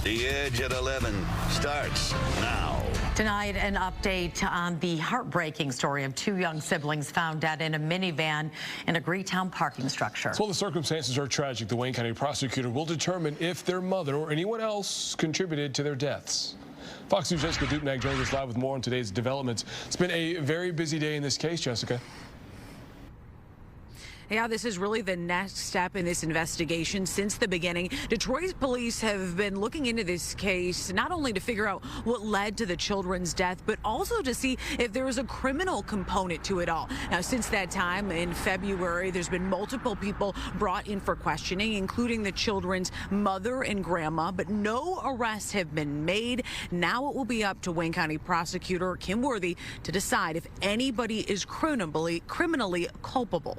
The Edge at 11 starts now. Tonight, an update on the heartbreaking story of two young siblings found dead in a minivan in a Greetown parking structure. Well, the circumstances are tragic. The Wayne County prosecutor will determine if their mother or anyone else contributed to their deaths. Fox News' Jessica Dupnack joins us live with more on today's developments. It's been a very busy day in this case, Jessica. Yeah, this is really the next step in this investigation since the beginning. Detroit police have been looking into this case not only to figure out what led to the children's death, but also to see if there is a criminal component to it all. Now, since that time in February, there's been multiple people brought in for questioning, including the children's mother and grandma, but no arrests have been made. Now it will be up to Wayne County Prosecutor Kim Worthy to decide if anybody is criminally culpable.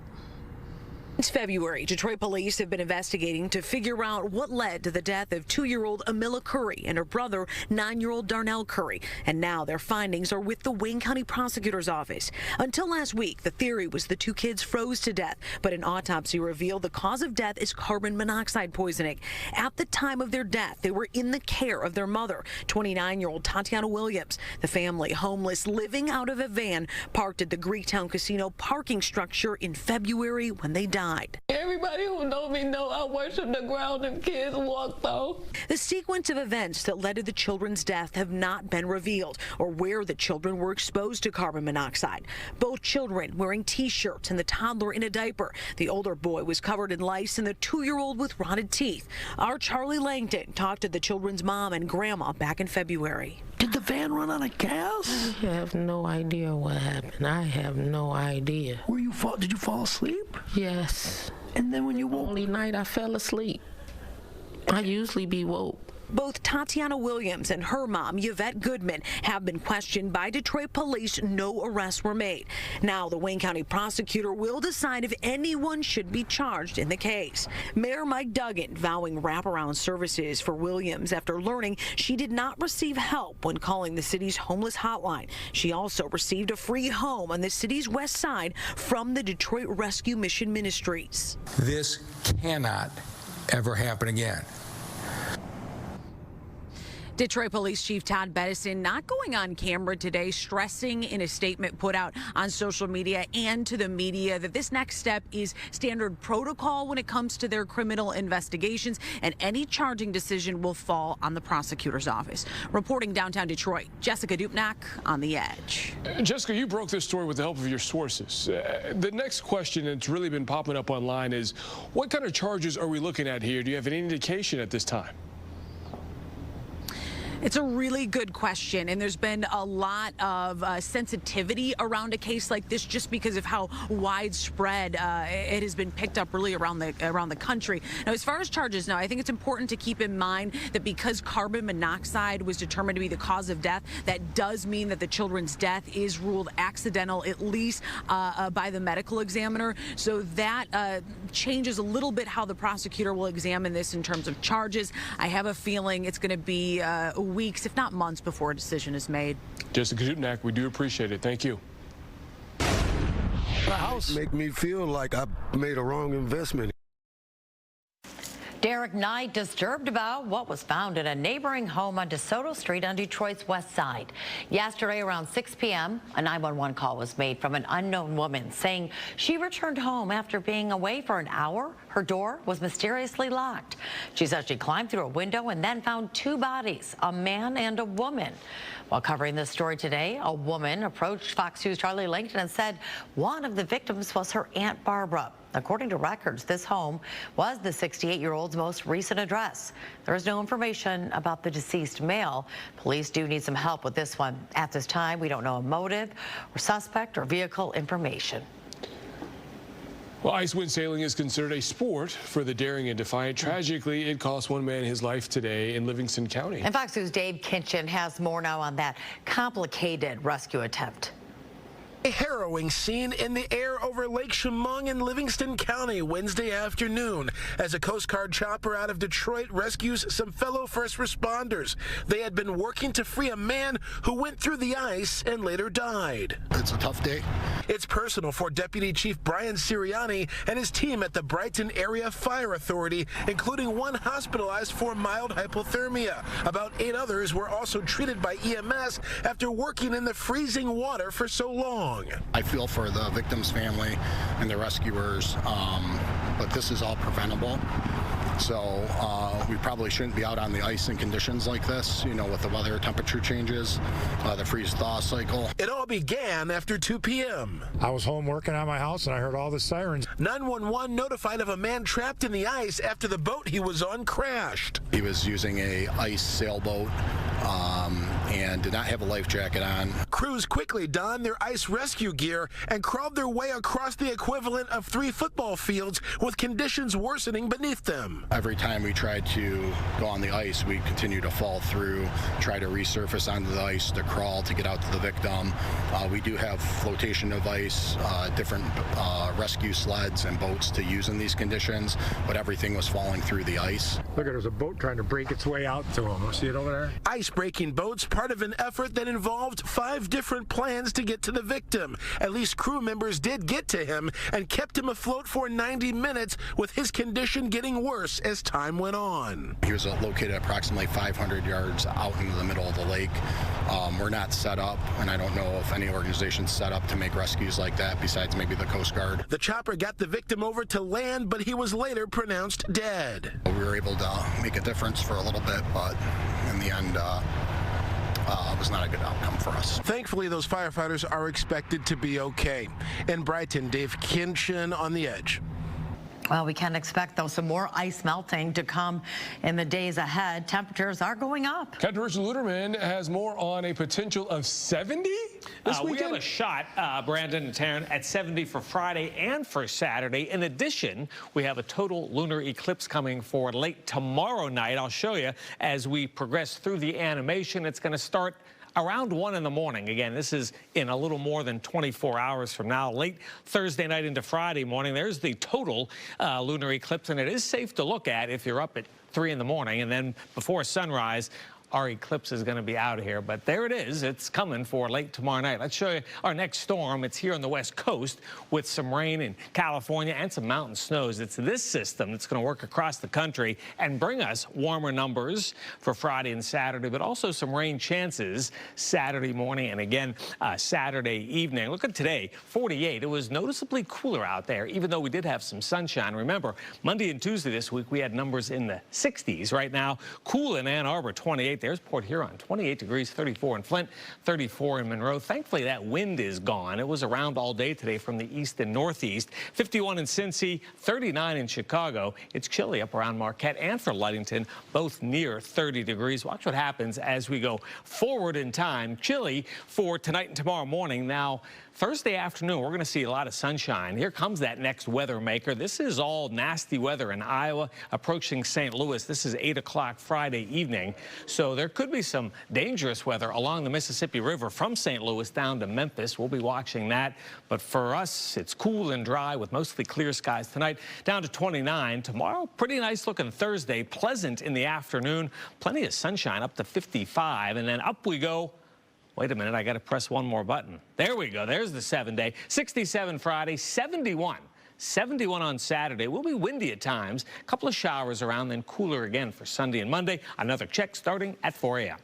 Since February, Detroit police have been investigating to figure out what led to the death of 2-year-old Amillah Currie and her brother, 9-year-old Darnell Currie. And now their findings are with the Wayne County Prosecutor's office. Until last week, the theory was the two kids froze to death, but an autopsy revealed the cause of death is carbon monoxide poisoning. At the time of their death, they were in the care of their mother, 29-year-old Tatiana Williams. The family, homeless, living out of a van, parked at the Greektown Casino parking structure in February when they died. Everybody who knows me know I worship the ground them kids walked on. The sequence of events that led to the children's death have not been revealed, or where the children were exposed to carbon monoxide. Both children wearing T-shirts and the toddler in a diaper. The older boy was covered in lice and the 2-year-old with rotted teeth. Our Charlie Langton talked to the children's mom and grandma back in February. Did the van run out of gas? I have no idea what happened. I have no idea. Did you fall asleep? Yes. And then when you woke? Only night I fell asleep. I usually be woke. Both Tatiana Williams and her mom, Yvette Goodman, have been questioned by Detroit police. No arrests were made. Now the Wayne County prosecutor will decide if anyone should be charged in the case. Mayor Mike Duggan vowing wraparound services for Williams after learning she did not receive help when calling the city's homeless hotline. She also received a free home on the city's west side from the Detroit Rescue Mission Ministries. This cannot ever happen again. Detroit Police Chief Todd Bettison not going on camera today, stressing in a statement put out on social media and to the media that this next step is standard protocol when it comes to their criminal investigations, and any charging decision will fall on the prosecutor's office. Reporting downtown Detroit, Jessica Dupnack on The Edge. Jessica, you broke this story with the help of your sources. The next question that's really been popping up online is, what kind of charges are we looking at here? Do you have any indication at this time? It's a really good question, and there's been a lot of sensitivity around a case like this just because of how widespread it has been picked up really around the country. Now, as far as charges, I think it's important to keep in mind that because carbon monoxide was determined to be the cause of death, that does mean that the children's death is ruled accidental, at least by the medical examiner. So that changes a little bit how the prosecutor will examine this in terms of charges. I have a feeling it's going to be weeks, if not months, before a decision is made. Jessica Dupnack, we do appreciate it. Thank you. The house make me feel like I made a wrong investment. Derek Knight disturbed about what was found in a neighboring home on DeSoto Street on Detroit's west side. Yesterday around 6 p.m., a 911 call was made from an unknown woman saying she returned home after being away for an hour. Her door was mysteriously locked. She said she climbed through a window and then found two bodies, a man and a woman. While covering this story today, a woman approached Fox News' Charlie Langton and said one of the victims was her Aunt Barbara. According to records, this home was the 68-year-old's most recent address. There is no information about the deceased male. Police do need some help with this one. At this time, we don't know a motive or suspect or vehicle information. Well, ice wind sailing is considered a sport for the daring and defiant. Tragically, it cost one man his life today in Livingston County. And Fox News' Dave Kinchin has more now on that complicated rescue attempt. A harrowing scene in the air over Lake Chemung in Livingston County Wednesday afternoon as a Coast Guard chopper out of Detroit rescues some fellow first responders. They had been working to free a man who went through the ice and later died. It's a tough day. It's personal for Deputy Chief Brian Sirianni and his team at the Brighton Area Fire Authority, including one hospitalized for mild hypothermia. About 8 others were also treated by EMS after working in the freezing water for so long. I feel for the victim's family and the rescuers, but this is all preventable. So we probably shouldn't be out on the ice in conditions like this, you know, with the weather temperature changes, the freeze-thaw cycle. It all began after 2 p.m. I was home working on my house and I heard all the sirens. 911 notified of a man trapped in the ice after the boat he was on crashed. He was using a ice sailboat and did not have a life jacket on. Crews quickly donned their ice rescue gear and crawled their way across the equivalent of 3 football fields with conditions worsening beneath them. Every time we tried to go on the ice, we continue to fall through, try to resurface onto the ice, to crawl to get out to the victim. We do have flotation device, different rescue sleds and boats to use in these conditions, but everything was falling through the ice. Look, there's a boat trying to break its way out to him. See it over there? Ice-breaking boats, part of an effort that involved 5 different plans to get to the victim. At least crew members did get to him and kept him afloat for 90 minutes, with his condition getting worse as time went on. He was located approximately 500 yards out into the middle of the lake. We're not set up, and I don't know if any organization's set up to make rescues like that besides maybe the Coast Guard. The chopper got the victim over to land, but he was later pronounced dead. We were able to make a difference for a little bit, but in the end, it was not a good outcome for us. Thankfully, those firefighters are expected to be okay. In Brighton, Dave Kinchin on The Edge. Well, we can expect, though, some more ice melting to come in the days ahead. Temperatures are going up. Captain Richard Luderman has more on a potential of 70 this weekend. We have a shot, Brandon and Taryn, at 70 for Friday and for Saturday. In addition, we have a total lunar eclipse coming for late tomorrow night. I'll show you as we progress through the animation. It's going to start around 1 in the morning. Again, this is in a little more than 24 hours from now. Late Thursday night into Friday morning, there's the total lunar eclipse, and it is safe to look at if you're up at 3 in the morning. And then before sunrise, our eclipse is going to be out of here. But there it is. It's coming for late tomorrow night. Let's show you our next storm. It's here on the west coast with some rain in California and some mountain snows. It's this system that's going to work across the country and bring us warmer numbers for Friday and Saturday, but also some rain chances Saturday morning and again Saturday evening. Look at today, 48. It was noticeably cooler out there, even though we did have some sunshine. Remember, Monday and Tuesday this week, we had numbers in the 60s. Right now, cool in Ann Arbor, 28. There's Port Huron, 28 degrees, 34 in Flint, 34 in Monroe. Thankfully, that wind is gone. It was around all day today from the east and northeast. 51 in Cincy, 39 in Chicago. It's chilly up around Marquette and for Ludington, both near 30 degrees. Watch what happens as we go forward in time. Chilly for tonight and tomorrow morning. Now, Thursday afternoon, we're going to see a lot of sunshine. Here comes that next weather maker. This is all nasty weather in Iowa, approaching St. Louis. This is 8 o'clock Friday evening. So there could be some dangerous weather along the Mississippi River from St. Louis down to Memphis. We'll be watching that. But for us, it's cool and dry with mostly clear skies tonight, down to 29. Tomorrow, pretty nice looking Thursday, pleasant in the afternoon. Plenty of sunshine up to 55. And then up we go. Wait a minute, I got to press one more button. There we go. There's the 7-day. 67 Friday, 71. 71 on Saturday. We'll be windy at times. A couple of showers around, then cooler again for Sunday and Monday. Another check starting at 4 a.m.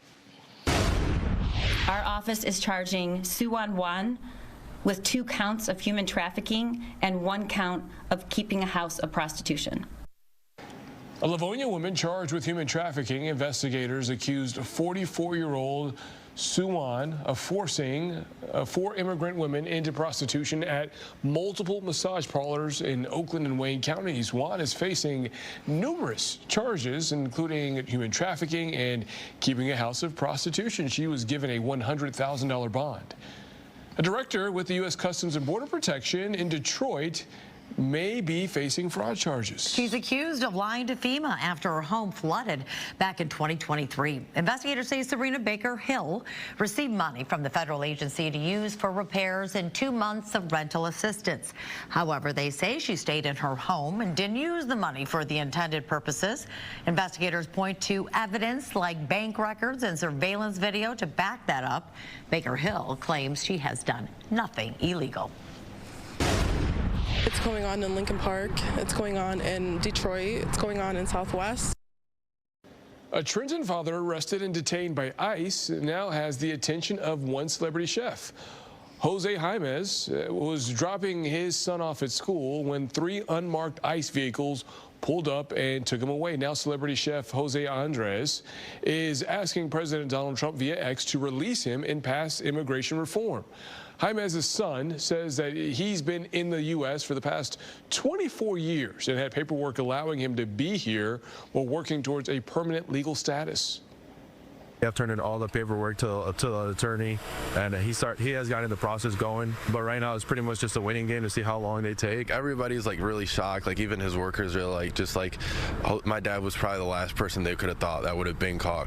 Our office is charging Suwon Wan with 2 counts of human trafficking and 1 count of keeping a house of prostitution. A Livonia woman charged with human trafficking. Investigators accused 44-year-old Suwon of forcing 4 immigrant women into prostitution at multiple massage parlors in Oakland and Wayne counties. Suwon is facing numerous charges, including human trafficking and keeping a house of prostitution. She was given a $100,000 bond. A director with the U.S. Customs and Border Protection in Detroit may be facing fraud charges. She's accused of lying to FEMA after her home flooded back in 2023. Investigators say Serena Baker Hill received money from the federal agency to use for repairs and 2 months of rental assistance. However, they say she stayed in her home and didn't use the money for the intended purposes. Investigators point to evidence like bank records and surveillance video to back that up. Baker Hill claims she has done nothing illegal. It's going on in Lincoln Park. It's going on in Detroit. It's going on in Southwest. A Trenton father arrested and detained by ICE now has the attention of one celebrity chef. Jose Jaimez was dropping his son off at school when 3 unmarked ICE vehicles pulled up and took him away. Now celebrity chef Jose Andres is asking President Donald Trump via X to release him and pass immigration reform. Jaimez's son says that he's been in the U.S. for the past 24 years and had paperwork allowing him to be here while working towards a permanent legal status. I've turned in all the paperwork to the attorney, and he has gotten the process going. But right now, it's pretty much just a waiting game to see how long they take. Everybody's like really shocked. Like even his workers are like, just like, my dad was probably the last person they could have thought that would have been caught.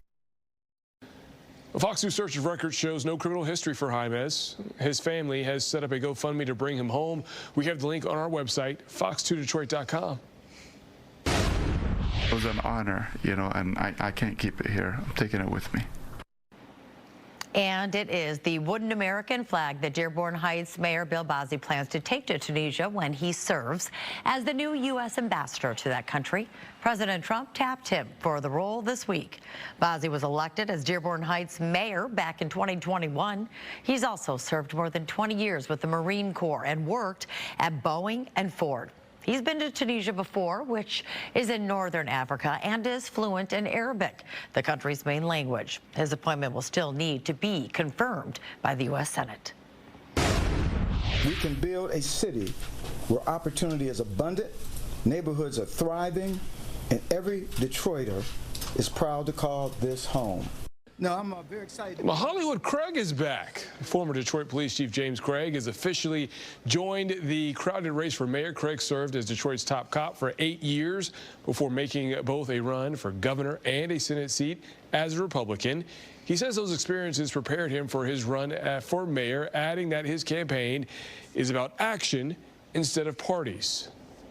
A Fox News search of records shows no criminal history for Jaimez. His family has set up a GoFundMe to bring him home. We have the link on our website, fox2detroit.com. It was an honor, you know, and I can't keep it here. I'm taking it with me. And it is the wooden American flag that Dearborn Heights Mayor Bill Bazzi plans to take to Tunisia when he serves as the new U.S. ambassador to that country. President Trump tapped him for the role this week. Bazzi was elected as Dearborn Heights mayor back in 2021. He's also served more than 20 years with the Marine Corps and worked at Boeing and Ford. He's been to Tunisia before, which is in northern Africa, and is fluent in Arabic, the country's main language. His appointment will still need to be confirmed by the U.S. Senate. We can build a city where opportunity is abundant, neighborhoods are thriving, and every Detroiter is proud to call this home. No, I'm very excited. Hollywood Craig is back. Former Detroit Police Chief James Craig has officially joined the crowded race for mayor. Craig served as Detroit's top cop for 8 years before making both a run for governor and a Senate seat as a Republican. He says those experiences prepared him for his run for mayor, adding that his campaign is about action instead of parties.